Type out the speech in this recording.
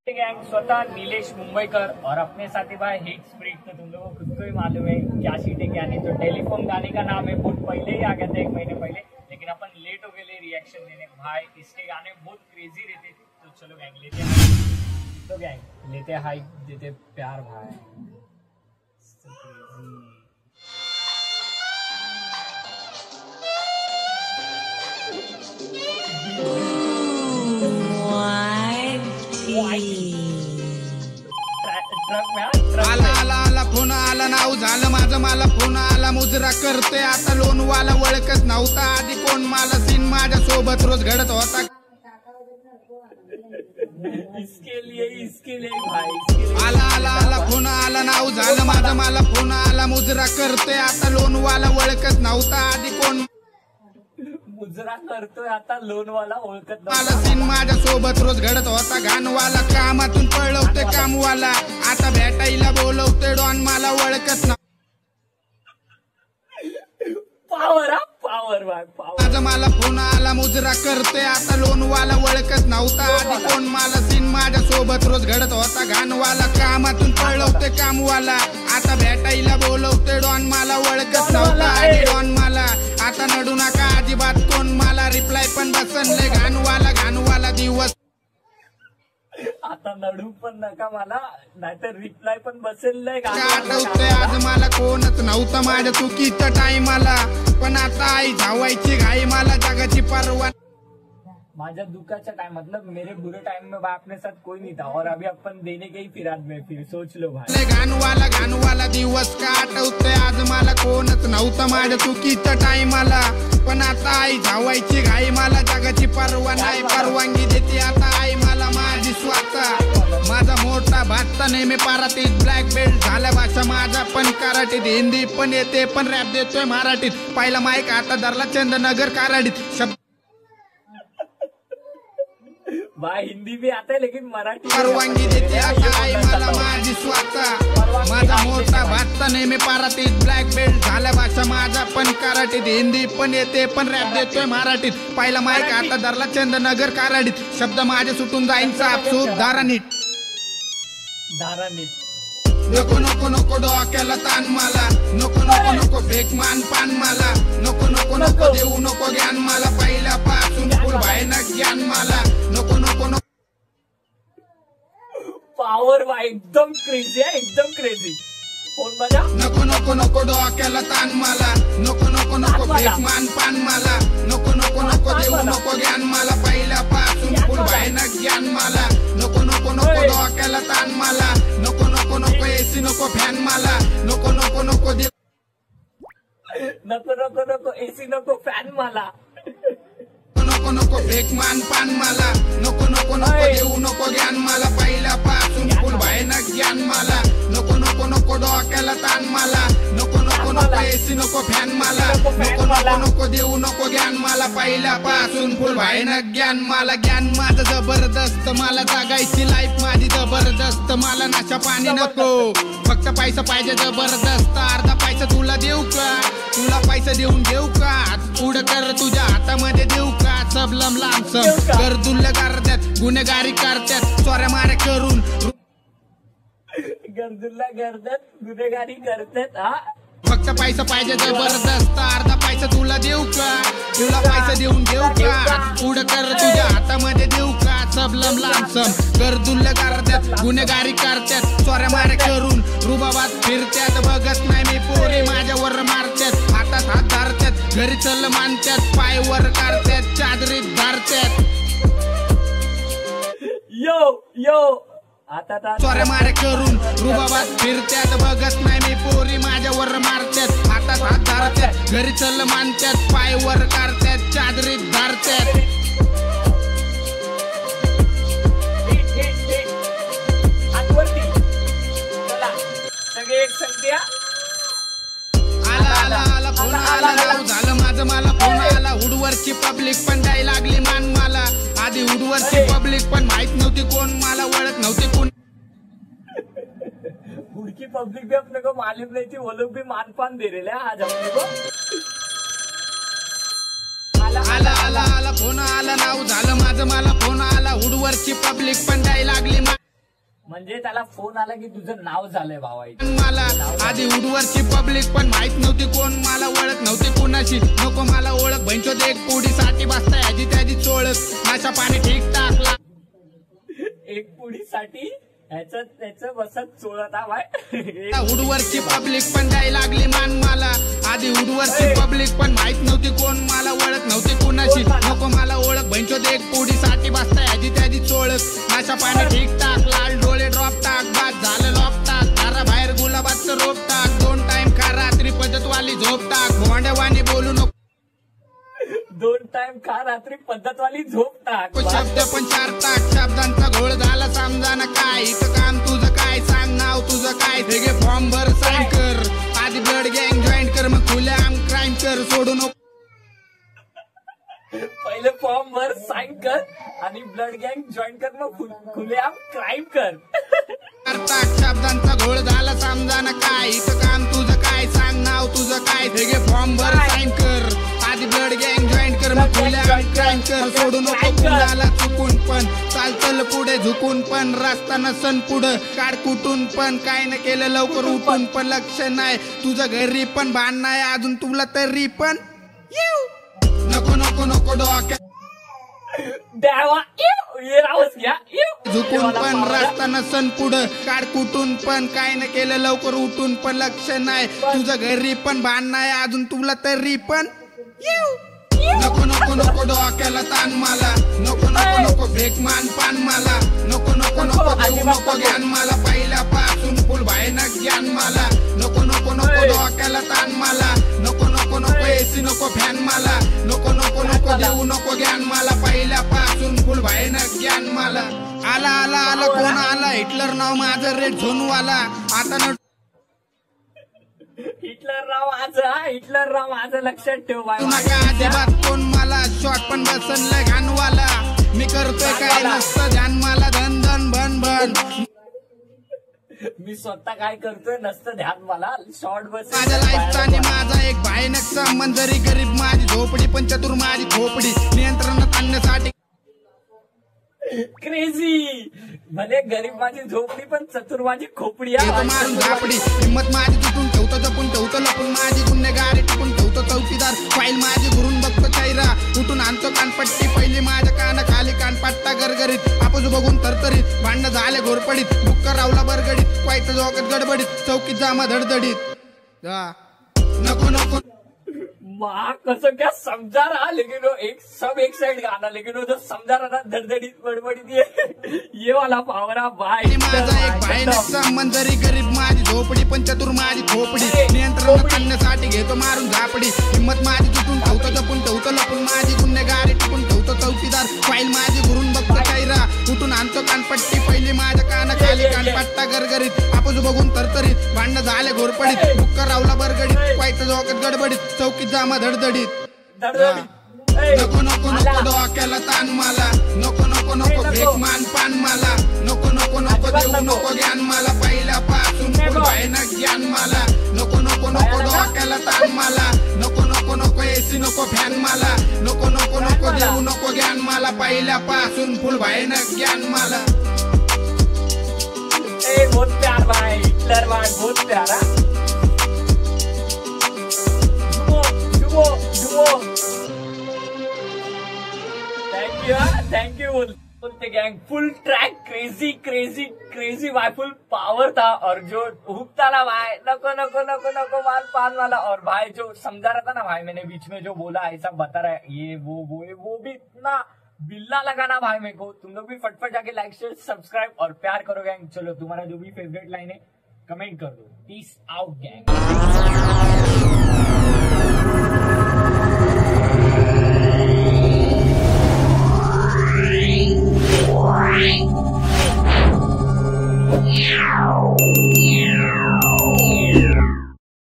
Gang स्वतः नीलेश मुंबईकर और अपने साथी भाई हिट स्प्रिट। तो तुम लोगों को खुद को ही मालूम है क्या सीटें क्या नहीं। तो टेलीफोन गाने का नाम है, बहुत पहले ही आ गया था, 1 महीने पहले, लेकिन अपन लेट हो गए रिएक्शन देने। भाई इसके गाने बहुत क्रेजी रहते। तो चलो गैंग लेते हैं, तो गैंग लेते हाइप देते प्यार भाई। आला आला आला फोन आला, नाव झालं माझं, मला फोन आला, मुजरा करते आता लोन वाला, ओळखत नव्हता आधी कोण मला, सीन माझ्या सोबत रोज घडत होता। इसके लिए भाई आला आला आला फोन आला, नाव झालं माझं, मला फोन आला, मुजरा करते आता लोन वाला, ओळखत नव्हता आधी कोण मुजरा करतोय आता लोन वाला, ओळखत मला, सीन माझ्या सोबत रोज घडत होता घाणवाला, कामातून पळवते कामवाला, आता भेटायला बोलवते डॉन, मला ओळखत ना पावर पावर भाई पावर। माझा मला फोन आला, मुजरा करते आता लोन वाला, ओळखत नव्हता आधी कोण मला, सीन माझ्या सोबत रोज घडत होता घाणवाला, कामातून पळवते कामवाला, आता भेटायला बोलवते डॉन, मला ओळखत नव्हता आधी डॉन, मला आता नडू नका अजिबात कोण मला, रिप्लाय पण बसनले घाणवाला दिवस, आता नडू पण नका मला, नाहीतर रिप्लाय पण बसेल आठवते आज मला कोणच नव्हतं माझ्या चुकीच्या टाइमाला, पण आता आई धावायची घाई, मला जगाची परवा, माझ्या दुखाच्या टाइम मतलब मेरे बुरे टाइम में भाई अपने साथ कोई नहीं था, और अभी अपन देने के ही फिराद में, फिर सोच लो भाई। घाणवाला दिवस का आठवते आज मला कोणच नव्हतं माझ्या चुकीच्या टाइमाला, पण आता आई धावायची घाई, मला जगाची परवा नाही, परवानगी देते आता आई मला माझी स्वतः, माझा मोठा भात नेहमी पाराटीत, ब्लॅक बेल्ट झाल्या भाषा माझा पण कराटीत, हिंदी पण येते पण रॅप देतोय मराठीत, पहिला माईक आता धरला चंदनगर कराडीत, शब्द भाई हिंदी भी आता है लेकिन मराठी परवानगी देते आता आई मला माझी स्वतः, माझा मोठा भात नेहमी पाराटीत, ब्लॅक बेल्ट झाल्या भाषा माझा पण कराटीत, हिंदी पण येते पण रॅप देतोय मराठीत, पहिला माईक आता धरला चंदनगर कराडीत, शब्द माझे सुटून जाईन सापसूप दारानीट नको नको नको डोक्याला ताण मला, नको नको नको फेक मान पान मला, नको नको नको देऊ नको ज्ञान मला, पहिल्यापासून फुल भयानक ज्ञान मला, नको नको नको पावर भाई एकदम क्रेजी है, एकदम क्रेजी। फोन बजा नको नको नको डोक्याला ताण मला, नको नको नको फेक मान पान मला, नको नको नको देऊ नको ज्ञान मला, पहिल्यापासून फुल भयानक ज्ञान मला, नको नको नको डोक्याला ताण मला, नको नको नको एसी नको फॅन मला, नको नको नको नको नको नको एसी नको फॅन मला, नको नको फेक मान पान मला, नको नको नको देऊ नको ज्ञान मला, पहिल्यापासून फुल भयानक ज्ञान मला, नको नको नको डोक्याला ताण मला, नको नको नको एसी नको फॅन मला, नको नको नको देऊ नको ज्ञान मला, पहिल्यापासून फुल भयानक ज्ञान मला, ज्ञान माझं जबरदस्त, मला जगायची लाईफ माझी जबरदस्त, मला नाशा पाणी नको, फक्त पैसा पाहिजे जबरदस्त, अर्धा पैसा तुला देऊ का, तुला पैसा देऊन घेऊ का, पुढं कर तुझ्या हातामध्ये देऊ का, सबलम लांबसम गर्दुल्ल करतात, गुन्हेगारी करतात, चोऱ्या माऱ्या करून गर्दुल्ला करतात, गुन्हेगारी करतात, हा फक्त पैसा पाहिजे जबरदस्त, अर्धा पैसा तुला देऊ का, तुला पैसा देऊन घेऊ का, पुढं कर तुझ्या हातामध्ये देऊ का, सबलम लांबसम गर्दुल्ल करतात, गुन्हेगारी करतात, चोऱ्या माऱ्या करून रुबाबात फिरतात, बघत नाही मी पोरी माझ्यावर मारतात, हातात हात धरतात, घरी चल मानतात, पायवर करतात, चादरीत धरतात, यो यो आता चोऱ्या माऱ्या करून रुबाबात फिरतात, बघत नाही मी पोरी माझ्यावर मारतात, हातात हात धरतात, घरी चल मानतात, पायवर करतात, चादरीत धरतात, हातवरती चला सगळे एक संख्या, आला आला आला फोन आला, नाव झालं माझं, मला फोन आला, हुडवरची पब्लिक पण द्यायला लागली मान मला, आधी हुडवरची पब्लिक पण माहित नव्हती कोण मला, ओळख नव्हती कोण, हुड की पब्लिक भी अपने को मालूम नहीं थी, वो लोग भी मान पान दे रहे हैं आज अपने को। आला आला आला फोन आला, नाव झालं माझं, मला फोन आला, हुडवरची पब्लिक पण द्यायला लागली म्हणजे त्याला फोन आला की तुझं नाव झालंय भावाई मला आधी उडवरची पब्लिक पण माहित नव्हती कोण, मला ओळख नव्हती कुणाशी, नको मला ओळख भैंचोद एक पुडीसाठी बसता याची त्याची चोळख, नाशा पाणी ठीक टाकला एक पुडीसाठी ह्याचं त्याचं बसत चोळत भाई. उडवरची पब्लिक पण द्यायला लागली मान मला, आधी उडवरची पब्लिक पण माहित नव्हती कोण, मला ओळख नव्हती कुणाशी, नको मला ओळख भैंचोद एक पुडीसाठी बसता याची त्याची चोळख, नाशा पाणी ठीक टाक, लाल डोळे ड्रॉप टाक, बाद झालं लॉक टाक, दाराबाहेर गुलाबाचं रोप टाक, 2 टाइम खा रात्री पद्धतवाली झोप टाक, भोंड्यावानी बोलू नको 2 टाइम खा रात्री पद्धतवाली झोप टाक. शब्द पण 4 टाक, शब्दांचा घोळ झाला समजाना काय, इथं काम तुझं काय, सांग नाव तुझं काय, हे फॉर्म भर साईन कर, आधी ब्लड गँग जॉईन कर, मग खुले आम क्राईम कर, सोडू नको पहिले फॉर्म भर साइन कर आणि ब्लड गँग जॉईन कर, मग खुलेआम क्राईम कर. टाक, शब्दांचा घोळ झाला समजाना काय, इथं काम तुझं काय, सांग नाव तुझं काय, हे फॉर्म भर साईन कर, आधी ब्लड गँग जॉईन कर, मग खुले आम क्राईम कर, सोडू नको कुणाला चुकून पण, चालतं पुढे झुकून पण, रस्ता नसन पुढं काढ कुठून पण, काय न केलं लवकर उठून पण, लक्ष नाही तुझं घरी पण, भान नाही अजून तुला तरी पण, नको नको नको डोक्या द्यावा ये रावच घ्या झुकून पण, रस्ता नसन पुढं काढ कुठून पण, काय न केलं लवकर उठून पण, लक्ष नाही तुझं घरी पण, भान नाही अजून तुला तरी पण, नको नको नको डोक्याला ताण मला, नको नको नको भेक मान पान मला, नको नको नको देऊ नको ज्ञान मला, पहिल्यापासून फुल भयानक ज्ञान मला, नको नको नको डोक्याला ताण मला, नको नको नको एसी नको फॅन मला, नको नको नको देऊ नको ज्ञान मला, पहिल्यापासून फुल भयानक ज्ञान मला, आला आला आला कोण आला, हिटलर नाव माझं रेड झोनवाला, आता हिटलर राव माझं लक्षात ठेव नका अजिबात कोण मला, शॉट पण बसनला घाणवाला, मी करतोय काय नसतं ध्यान मला, धन धन भन भन, मी स्वतः काय करतोय नसतं ध्यान मला, शॉर्ट बस माझ्या लाईफचा आणि माझा एक भयानक संबंध, जरी गरीब माझी झोपडी पण चतुर माझी खोपडी, नियंत्रणात आणण्यासाठी क्रेझी भले गरीब माझी झोपडी पण चतुर माझी खोपडी, मारून झापडी, हिंमत माझी तुटून ठेवतो जपून ठेवतो लपून, माझी गुन्हेगारी टिपून ठेवतो चौकीदार, फाईल माझी घुरून बघतो चेहरा, उठून आणतो कानपट्टी, पहिली माझ्या कानाखाली कानपट्टा गरगरीत, आपूस बघून तरतरीत, भांडणं झाले घोरपडीत, बुक्का रावला बरगडीत, व्हायचं जोकत गडबडीत, चौकीत जामा धडधडीत, नको नको माँ कसं क्या समझा रहा, लेकिन वो एक साइड गाना, लेकिन वो जो समझा रहा था धड़धड़ी बड़बड़ी दिए ये वाला पावरा भाई, माझा एक भयानक संबंध, जरी गरीब माझी झोपडी पण चतुर माझी खोपडी, नियंत्रण आणण्यासाठी घेतो मारून झापडी, हिंमत माझी तुटून ठेवतो जपून ठेवतो लपून, माझी गुन्हेगारी टिपून ठेवतो चौकीदार, फाईल माझी घुरून बघतो चेहरा, उठून आणतो कानपट्टी, पहिली माझ्या कानाखाली कानपट्टा गरगरीत, आपूस बघून तरतरीत, भांडणं झाले घोरपडीत, बुक्का रावला बरगडीत, व्हायचं जोकत गडबडीत, चौकीत जामा धडधडीत, नको नको नको डोक्याला ताण मला, नको नको नको भेक मान पान मला, नको नको नको देऊ नको ज्ञान मला, पहिल्यापासून फुल भयानक ज्ञान मला, नको नको नको डोक्याला ताण मला, नको नको नको एसी नको फॅन मला, नको नको नको देऊ नको ज्ञान मला, पहिल्यापासून फुल भयानक ज्ञान मला. बहुत प्यार भाई, हिटलर भाई बहुत प्यारा. थैंक यू बोलते गैंग. फुल ट्रैक क्रेजी क्रेजी क्रेजी भाई, फुल पावर था. और जो हुक था ना भाई, नको नको नको नको माल पान वाला. और भाई जो समझा रहा था ना भाई, मैंने बीच में जो बोला ऐसा बता रहा है ये वो भी इतना बिल्ला लगा ना भाई मेरे को. तुम लोग भी फटफट जाके लाइक शेयर सब्सक्राइब और प्यार करो गैंग. चलो तुम्हारा जो भी फेवरेट लाइन है कमेंट कर दो. Peace out gang.